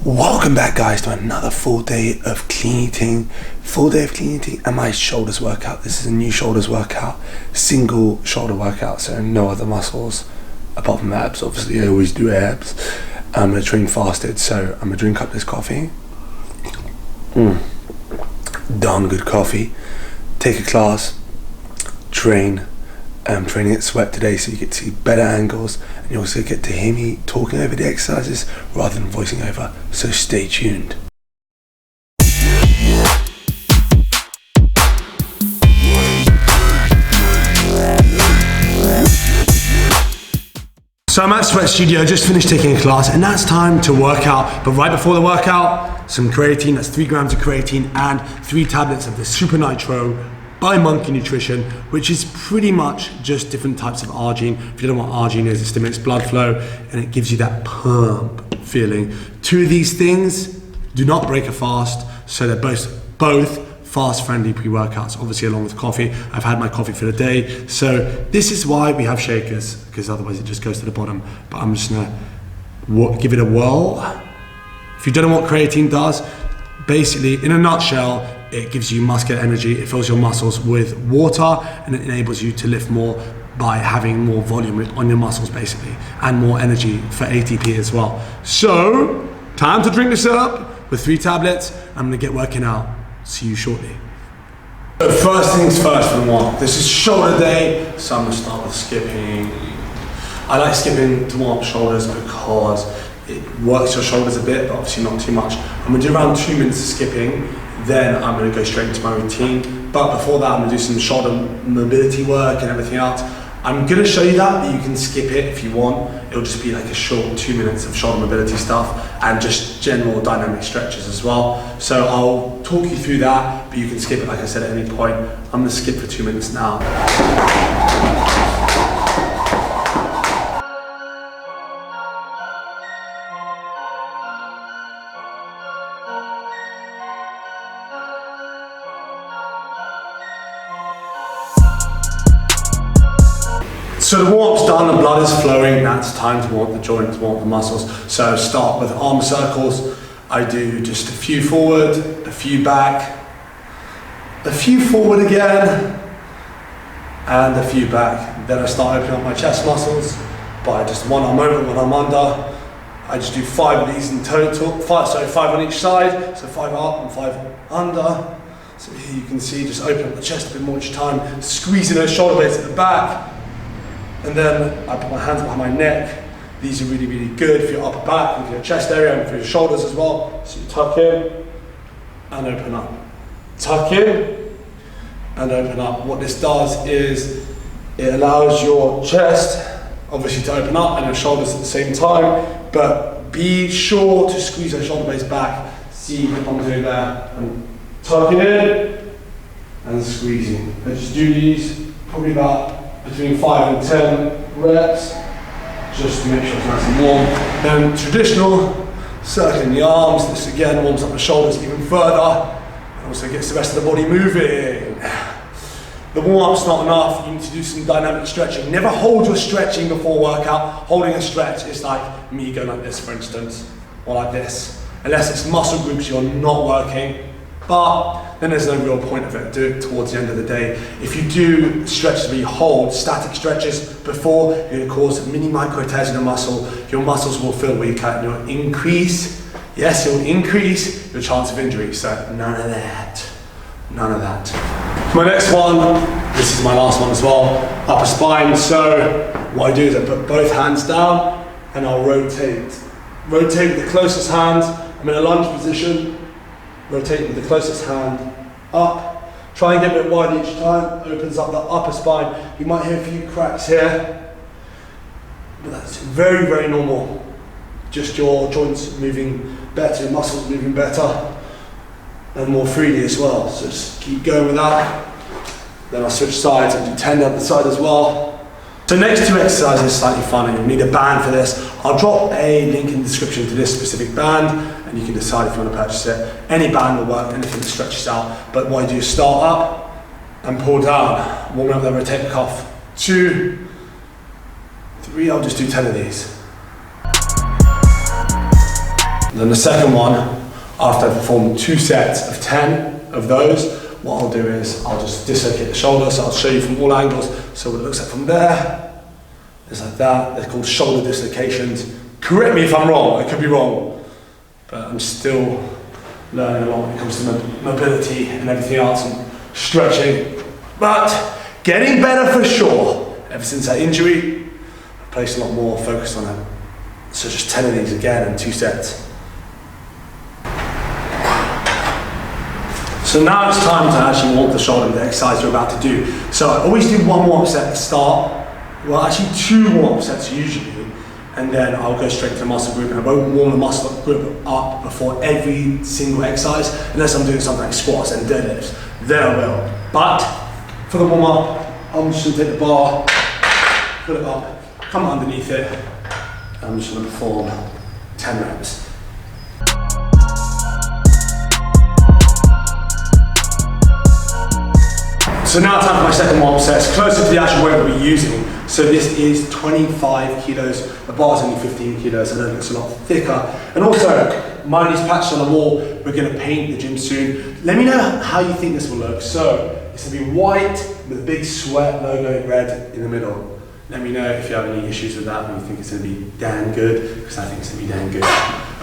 Welcome back, guys, to another full day of clean eating. And my shoulders workout. This is a new shoulders workout, single shoulder workout, so no other muscles apart from abs. Obviously I always do abs. I'm gonna train fasted, so I'm gonna drink up this coffee. Darn good coffee. Take a class, train. I'm training at Sw3at today, so you get to see better angles, and you also get to hear me talking over the exercises rather than voicing over, so stay tuned. So I'm at Sw3at Studio, just finished taking a class, and now it's time to work out. But right before the workout, some creatine, that's 3 grams of creatine, and 3 tablets of the Super Nitro by Monkey Nutrition, which is pretty much just different types of arginine. If you don't know what arginine is, it stimulates blood flow and it gives you that pump feeling. 2 of these things do not break a fast, so they're both fast-friendly pre-workouts, obviously along with coffee. I've had my coffee for the day, so this is why we have shakers, because otherwise it just goes to the bottom. But I'm just gonna give it a whirl. If you don't know what creatine does, basically, in a nutshell, it gives you muscular energy, it fills your muscles with water, and it enables you to lift more by having more volume on your muscles, basically, and more energy for ATP as well. So, time to drink this up with 3 tablets. I'm gonna get working out. See you shortly. So first things first for the warm-up. This is shoulder day, so I'm gonna start with skipping. I like skipping to warm up shoulders because it works your shoulders a bit, but obviously not too much. I'm gonna do around 2 minutes of skipping, then I'm gonna go straight into my routine. But before that, I'm gonna do some shoulder mobility work and everything else. I'm gonna show you that, but you can skip it if you want. It'll just be like a short 2 minutes of shoulder mobility stuff and just general dynamic stretches as well. So I'll talk you through that, but you can skip it, like I said, at any point. I'm gonna skip for 2 minutes now. So the warm-up's done, the blood is flowing, now it's time to warm up the joints, warm up the muscles. So start with arm circles. I do just a few forward, a few back, a few forward again, and a few back. Then I start opening up my chest muscles by just one arm over, one arm under. I just do 5 of these in total, 5 on each side, so 5 up and 5 under. So here you can see, just open up the chest a bit more each time, squeezing those shoulder blades at the back. And then I put my hands behind my neck. These are really, really good for your upper back and for your chest area and for your shoulders as well. So you tuck in and open up. Tuck in and open up. What this does is it allows your chest obviously to open up and your shoulders at the same time, but be sure to squeeze those shoulder blades back. See what I'm doing there. I'm tucking in and squeezing. I just do these probably about between 5 and 10 reps, just to make sure it's nice and warm. Then traditional, circling the arms. This again warms up the shoulders even further, and also gets the rest of the body moving. The warm-up's not enough, you need to do some dynamic stretching. Never hold your stretching before workout. Holding a stretch is like me going like this, for instance, or like this. Unless it's muscle groups you're not working, but then there's no real point of it. Do it towards the end of the day. If you do stretches where you hold static stretches before, you're going to cause mini micro tears in the muscle. Your muscles will feel weaker and you'll increase your chance of injury. So none of that. My next one, this is my last one as well, upper spine. So what I do is I put both hands down and I'll rotate. Rotate with the closest hand. I'm in a lunge position. Rotate with the closest hand up. Try and get a bit wide each time. Opens up the upper spine. You might hear a few cracks here, but that's very, very normal. Just your joints moving better, your muscles moving better, and more freely as well. So just keep going with that. Then I'll switch sides and do 10 down the side as well. So next 2 exercises are slightly funny. You'll need a band for this. I'll drop a link in the description to this specific band, and you can decide if you want to purchase it. Any band will work, anything that stretches out. But what I do is start up and pull down. Warm up, then rotate the cuff. 2, 3, I'll just do 10 of these. Then the second one, after I've performed 2 sets of 10 of those, what I'll do is I'll just dislocate the shoulder, so I'll show you from all angles. So what it looks like from there, it's like that. They're called shoulder dislocations. Correct me if I'm wrong, I could be wrong, but I'm still learning a lot when it comes to mobility and everything else and stretching. But getting better for sure. Ever since that injury, I've placed a lot more focus on it. So just 10 of these again and 2 sets. So now it's time to actually warm up the shoulder with the exercise you're about to do. So I always do 1 warm-up set at the start. Well, actually 2 warm-up sets usually. And then I'll go straight to the muscle group, and I won't warm the muscle group up before every single exercise, unless I'm doing something like squats and deadlifts. Then I will. But for the warm-up, I'm just gonna take the bar, put it up, come underneath it, and I'm just gonna perform 10 reps. So now time for my second warm-up set. It's closer to the actual weight we'll be using. So this is 25 kilos. The bar's only 15 kilos, and it looks a lot thicker. And also, mind these patches on the wall. We're gonna paint the gym soon. Let me know how you think this will look. So it's gonna be white with a big Sw3at logo in red in the middle. Let me know if you have any issues with that, and you think it's gonna be damn good, because I think it's gonna be damn good.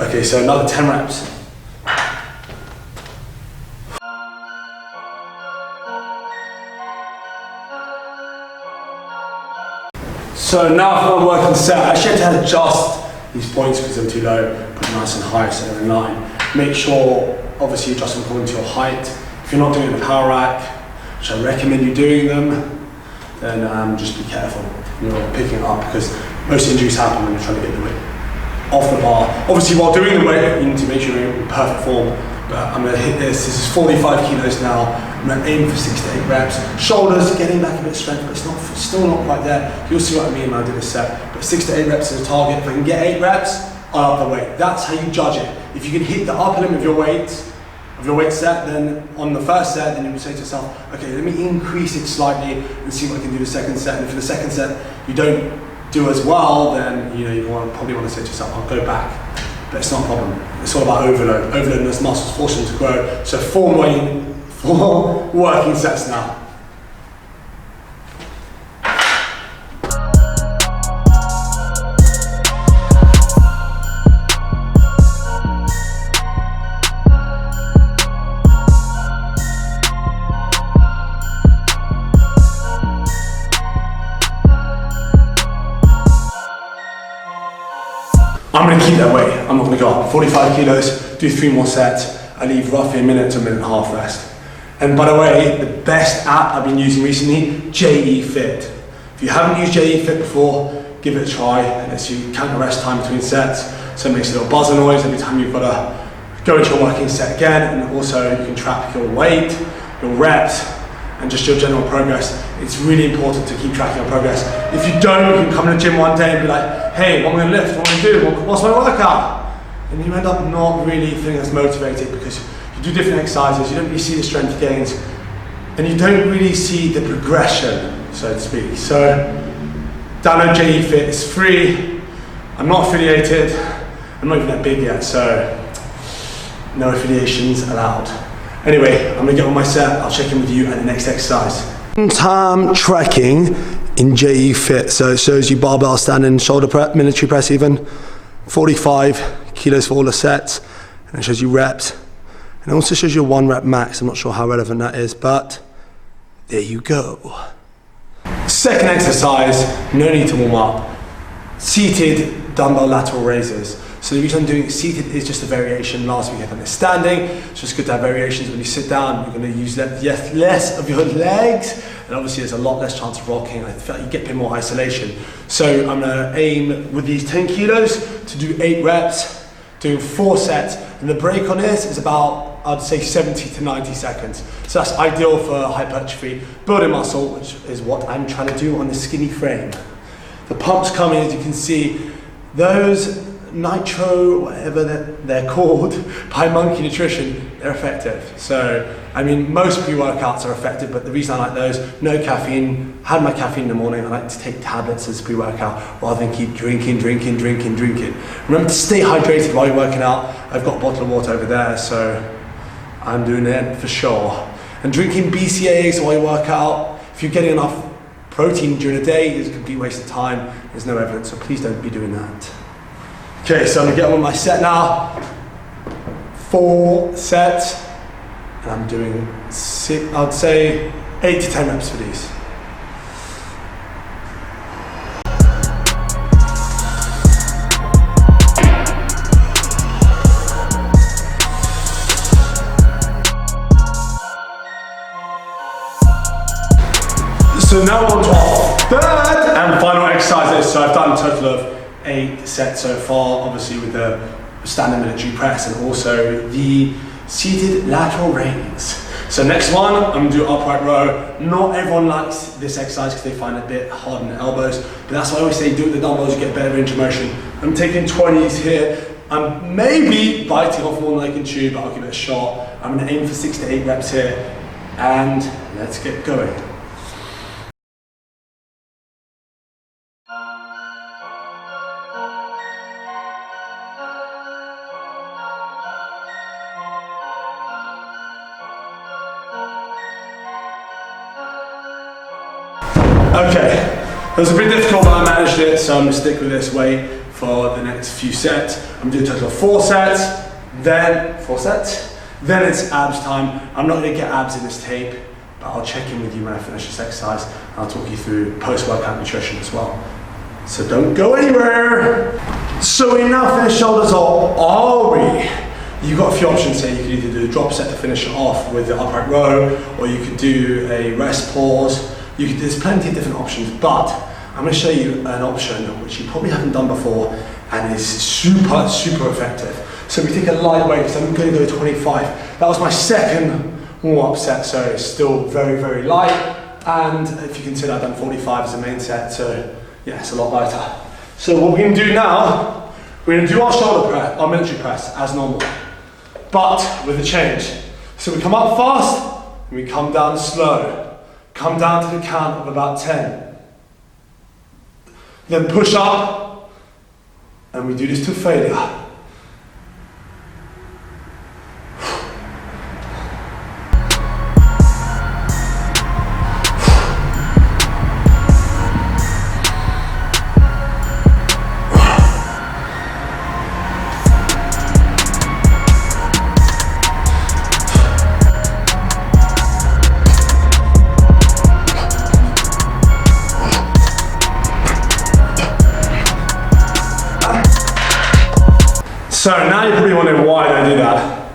Okay, so another 10 reps. So now for my working set, I actually have to adjust these points because they're too low, put them nice and high so they're in line. Make sure, obviously, you adjust them according to your height. If you're not doing the power rack, which I recommend you doing them, then just be careful when you're picking it up, because most injuries happen when you're trying to get the weight off the bar. Obviously, while doing the weight, you need to make sure you're in perfect form. But I'm gonna hit this. This is 45 kilos now. I'm gonna aim for 6 to 8 reps. Shoulders, getting back a bit of strength, but it's still not quite there. You'll see what I mean when I do this set. But 6 to 8 reps is a target. If I can get 8 reps, I'll up the weight. That's how you judge it. If you can hit the upper limit of your weight set, then on the first set, then you say to yourself, okay, let me increase it slightly and see what I can do the second set. And if for the second set you don't do as well, then you probably want to say to yourself, I'll go back. But it's not a problem. It's all about overload. Overloading those muscles, forcing them to grow. So 4 working sets now. I'm going to keep that weight. I'm not going to go up. 45 kilos, do 3 more sets. I leave roughly a minute to a minute and a half rest. And by the way, the best app I've been using recently, Sw3at. If you haven't used Sw3at before, give it a try. It lets you count the rest time between sets, so it makes a little buzzer noise every time you've got to go into your working set again. And also you can track your weight, your reps, and just your general progress. It's really important to keep tracking your progress. If you don't, you can come to the gym one day and be like, hey, what am I going to lift? What am I going to do? What's my workout? And you end up not really feeling as motivated because you do different exercises, you don't really see the strength gains, and you don't really see the progression, so to speak. So download Sw3at, it's free. I'm not affiliated, I'm not even that big yet, so no affiliations allowed. Anyway, I'm gonna get on my set, I'll check in with you at the next exercise. Time tracking in Sw3at, so it shows you barbell standing, shoulder press, military press even, 45 kilos for all the sets, and it shows you reps. And it also shows you a 1 rep max. I'm not sure how relevant that is, but there you go. Second exercise, no need to warm up. Seated dumbbell lateral raises. So the reason I'm doing it seated is just a variation. Last week I done it standing. It's just good to have variations. When you sit down, you're going to use less of your legs, and obviously there's a lot less chance of rocking. I feel like you get a bit more isolation. So I'm going to aim with these 10 kilos to do 8 reps, doing 4 sets, and the break on this is about, I'd say 70 to 90 seconds. So that's ideal for hypertrophy, building muscle, which is what I'm trying to do on this skinny frame. The pumps coming, as you can see, those nitro, whatever they're called, by Monkey Nutrition, they're effective. So, I mean, most pre-workouts are effective, but the reason I like those, no caffeine, had my caffeine in the morning, I like to take tablets as pre-workout rather than keep drinking. Remember to stay hydrated while you're working out. I've got a bottle of water over there, so I'm doing it for sure. And drinking BCAAs while you work out, if you're getting enough protein during the day, is a complete waste of time. There's no evidence, so please don't be doing that. Okay, so I'm gonna get on with my set now. 4 sets, and I'm doing I'd say 8 to 10 reps for these. So now we're on to our third and final exercises. So I've done a total of 8 sets so far, obviously with the standard military press and also the seated lateral raise. So next one, I'm gonna do upright row. Not everyone likes this exercise because they find it a bit hard in the elbows, but that's why I always say do it with the dumbbells, you get better range of motion. I'm taking 20s here. I'm maybe biting off more than I can chew, but I'll give it a shot. I'm gonna aim for 6 to 8 reps here, and let's get going. Okay, it was a bit difficult, but I managed it, so I'm gonna stick with this weight for the next few sets. I'm doing a total of 4 sets, then 4 sets, then it's abs time. I'm not gonna get abs in this tape, but I'll check in with you when I finish this exercise, and I'll talk you through post-workout nutrition as well. So don't go anywhere. So we now finished shoulders, or are we? You've got a few options here. You could either do a drop set to finish it off with the upright row, or you could do a rest pause. There's plenty of different options, but I'm going to show you an option which you probably haven't done before and is super effective. So we take a light weight, so I'm going to go 25. That was my second warm-up set, so it's still very light. And if you consider I've done 45 as the main set, so yeah, it's a lot lighter. So what we're going to do now, we're going to do our shoulder press, our military press as normal, but with a change. So we come up fast and we come down slow. Come down to the count of about 10. Then push up, and we do this to failure. So now you're probably wondering why I do that.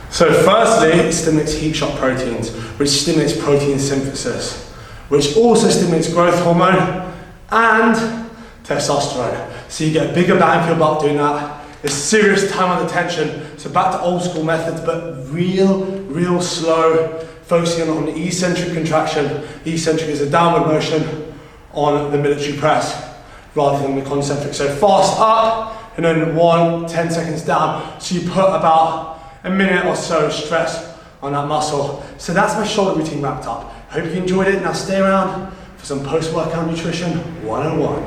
So firstly, it stimulates heat shock proteins, which stimulates protein synthesis, which also stimulates growth hormone and testosterone. So you get a bigger bang for your buck doing that. It's serious time under tension. So back to old school methods, but real slow, focusing on the eccentric contraction. Eccentric is a downward motion on the military press rather than the concentric. So fast up, and then 10 seconds down. So you put about a minute or so stress on that muscle. So that's my shoulder routine wrapped up. Hope you enjoyed it. Now stay around for some post-workout nutrition 101.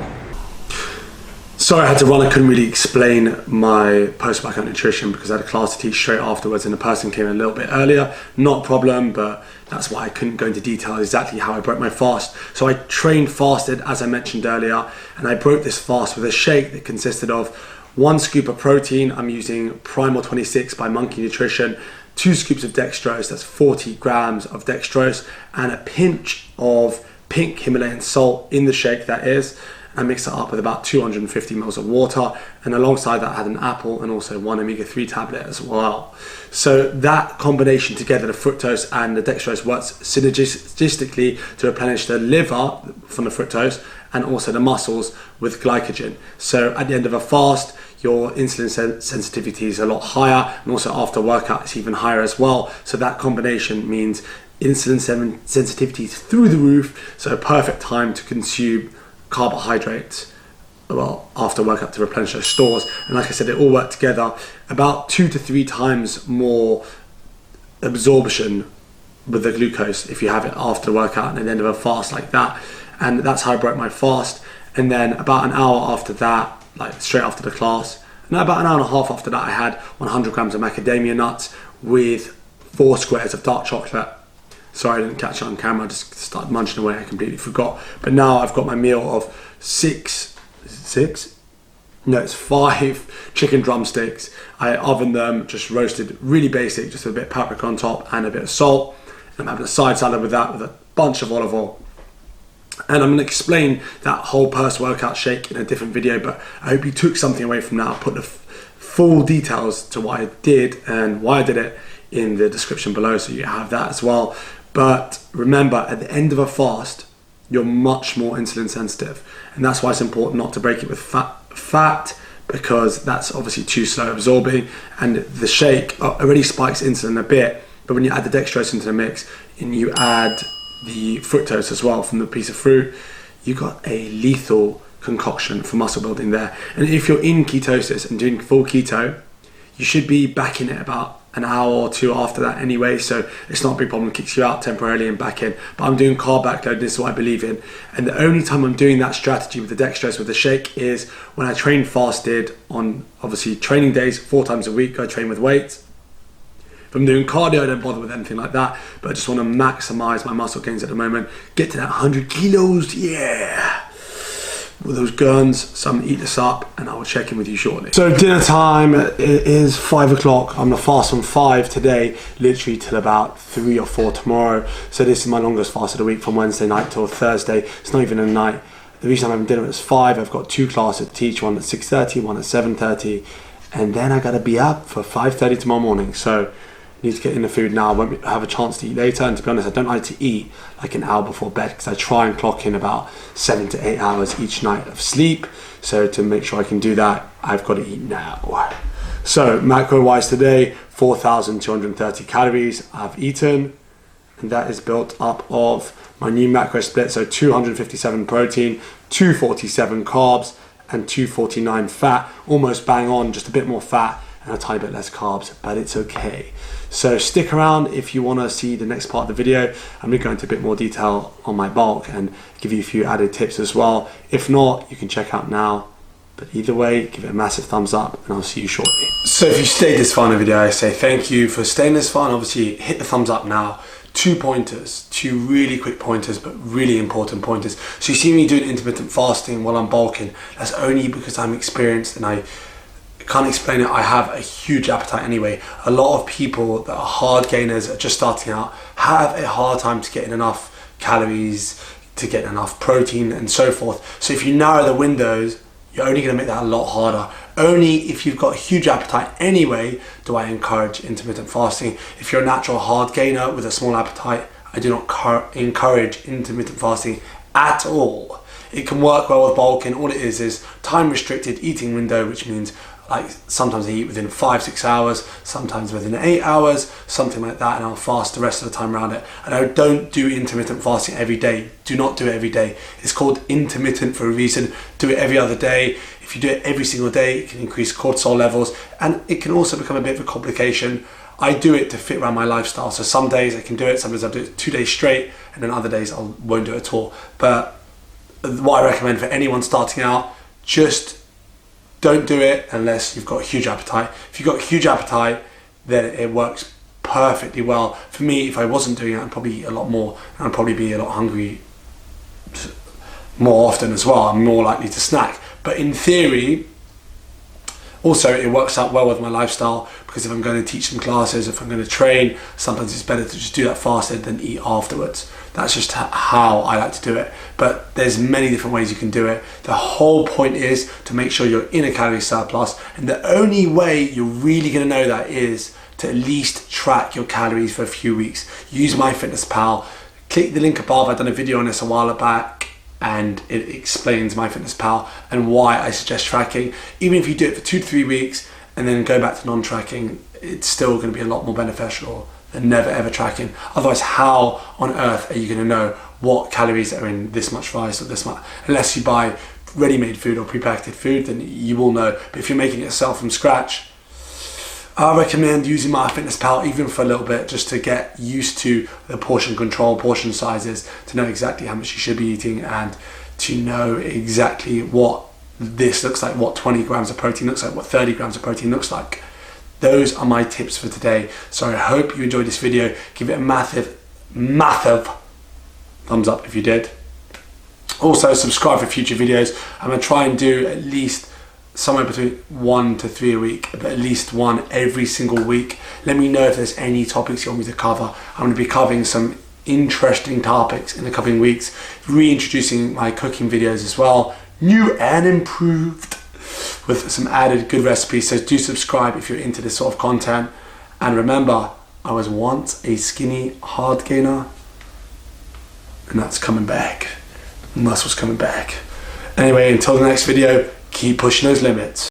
Sorry I had to run, I couldn't really explain my post-workout nutrition because I had a class to teach straight afterwards and the person came in a little bit earlier. Not a problem, but that's why I couldn't go into detail exactly how I broke my fast. So I trained fasted, as I mentioned earlier, and I broke this fast with a shake that consisted of 1 scoop of protein. I'm using Primal 26 by Monkey Nutrition, 2 scoops of dextrose, that's 40 grams of dextrose, and a pinch of pink Himalayan salt in the shake, that is. I mix it up with about 250 ml of water, and alongside that I had an apple and also 1 omega-3 tablet as well. So that combination together, the fructose and the dextrose, works synergistically to replenish the liver from the fructose and also the muscles with glycogen. So at the end of a fast, your insulin sensitivity is a lot higher, and also after workout it's even higher as well. So that combination means insulin sensitivity is through the roof, so a perfect time to consume carbohydrates well, after workout to replenish those stores. And like I said, they all work together. About 2 to 3 times more absorption with the glucose if you have it after the workout and at the end of a fast like that. And that's how I broke my fast. And then about an hour after that, like straight after the class, and about an hour and a half after that, I had 100 grams of macadamia nuts with 4 squares of dark chocolate. Sorry I didn't catch it on camera, I just started munching away, I completely forgot. But now I've got my meal of 5 chicken drumsticks. I oven them, just roasted, really basic, just a bit of paprika on top and a bit of salt. And I'm having a side salad with that, with a bunch of olive oil. And I'm going to explain that whole post-workout shake in a different video, but I hope you took something away from that. I'll put the full details to what I did and why I did it in the description below, so you have that as well. But remember, at the end of a fast, you're much more insulin sensitive, and that's why it's important not to break it with fat, because that's obviously too slow absorbing, and the shake already spikes insulin a bit. But when you add the dextrose into the mix and you add the fructose as well from the piece of fruit, you got a lethal concoction for muscle building there. And if you're in ketosis and doing full keto, you should be back in it about an hour or 2 after that anyway, so it's not a big problem. It kicks you out temporarily and back in. But I'm doing carb backload, this is what I believe in. And the only time I'm doing that strategy with the dextrose, with the shake, is when I train fasted on obviously training days, 4 times a week. I train with weights. If I'm doing cardio, I don't bother with anything like that, but I just want to maximize my muscle gains at the moment, get to that 100 kilos, yeah, with those guns. So I'm gonna eat this up and I will check in with you shortly. So dinner time, it is 5 o'clock. I'm gonna fast from 5 today, literally till about 3 or 4 tomorrow. So this is my longest fast of the week, from Wednesday night till Thursday. It's not even a night. The reason I'm having dinner is 5. I've got 2 classes to teach, one at 6:30, one at 7:30, and then I gotta be up for 5:30 tomorrow morning. So need to get in the food now. I won't have a chance to eat later, and to be honest, I don't like to eat like an hour before bed, because I try and clock in about 7 to 8 hours each night of sleep. So to make sure I can do that, I've got to eat now. So macro wise today, 4,230 calories I've eaten, and that is built up of my new macro split. So 257 protein, 247 carbs, and 249 fat. Almost bang on, just a bit more fat and a tiny bit less carbs, but it's okay. So stick around if you want to see the next part of the video. I'm going to go into a bit more detail on my bulk and give you a few added tips as well. If not, you can check out now. But either way, give it a massive thumbs up and I'll see you shortly. So if you stayed this far in the video, I say thank you for staying this far, and obviously hit the thumbs up now. 2 pointers, 2 really quick pointers, but really important pointers. So you see me doing intermittent fasting while I'm bulking. That's only because I'm experienced and I can't explain it. I have a huge appetite anyway. A lot of people that are hard gainers, are just starting out, have a hard time to get in enough calories, to get enough protein and so forth. So if you narrow the windows, you're only going to make that a lot harder. Only if you've got a huge appetite anyway do I encourage intermittent fasting. If you're a natural hard gainer with a small appetite, I do not encourage intermittent fasting at all. It can work well with bulking. All it is time restricted eating window, which means like sometimes I eat within 5-6 hours, sometimes within 8 hours, something like that, and I'll fast the rest of the time around it. And I don't do intermittent fasting every day. Do not do it every day. It's called intermittent for a reason. Do it every other day. If you do it every single day, it can increase cortisol levels, and it can also become a bit of a complication. I do it to fit around my lifestyle. So some days I can do it, some days I'll do it 2 days straight, and then other days I won't do it at all. But what I recommend for anyone starting out, just don't do it unless you've got a huge appetite. If you've got a huge appetite, then it works perfectly well. For me, if I wasn't doing it, I'd probably eat a lot more, and I'd probably be a lot hungry more often as well. I'm more likely to snack. But in theory, also it works out well with my lifestyle, because if I'm going to teach some classes, if I'm going to train, sometimes it's better to just do that fasted than eat afterwards. That's just how I like to do it. But there's many different ways you can do it. The whole point is to make sure you're in a calorie surplus, and the only way you're really going to know that is to at least track your calories for a few weeks. Use MyFitnessPal. Click the link above. I've done a video on this a while back, and it explains MyFitnessPal and why I suggest tracking. Even if you do it for 2 to 3 weeks and then go back to non-tracking, it's still going to be a lot more beneficial than never ever tracking. Otherwise, how on earth are you going to know what calories are in this much rice or this much, unless you buy ready-made food or pre-packaged food, then you will know. But if you're making it yourself from scratch, I recommend using MyFitnessPal even for a little bit, just to get used to the portion control, portion sizes, to know exactly how much you should be eating, and to know exactly what this looks like, what 20 grams of protein looks like, what 30 grams of protein looks like. Those are my tips for today. So I hope you enjoyed this video. Give it a massive thumbs up if you did. Also subscribe for future videos. I'm going to try and do at least somewhere between 1 to 3 a week, but at least one every single week. Let me know if there's any topics you want me to cover. I'm going to be covering some interesting topics in the coming weeks, reintroducing my cooking videos as well, new and improved, with some added good recipes. So do subscribe if you're into this sort of content. And remember, I was once a skinny hard gainer, and that's coming back. Muscles coming back. Anyway, until the next video, keep pushing those limits.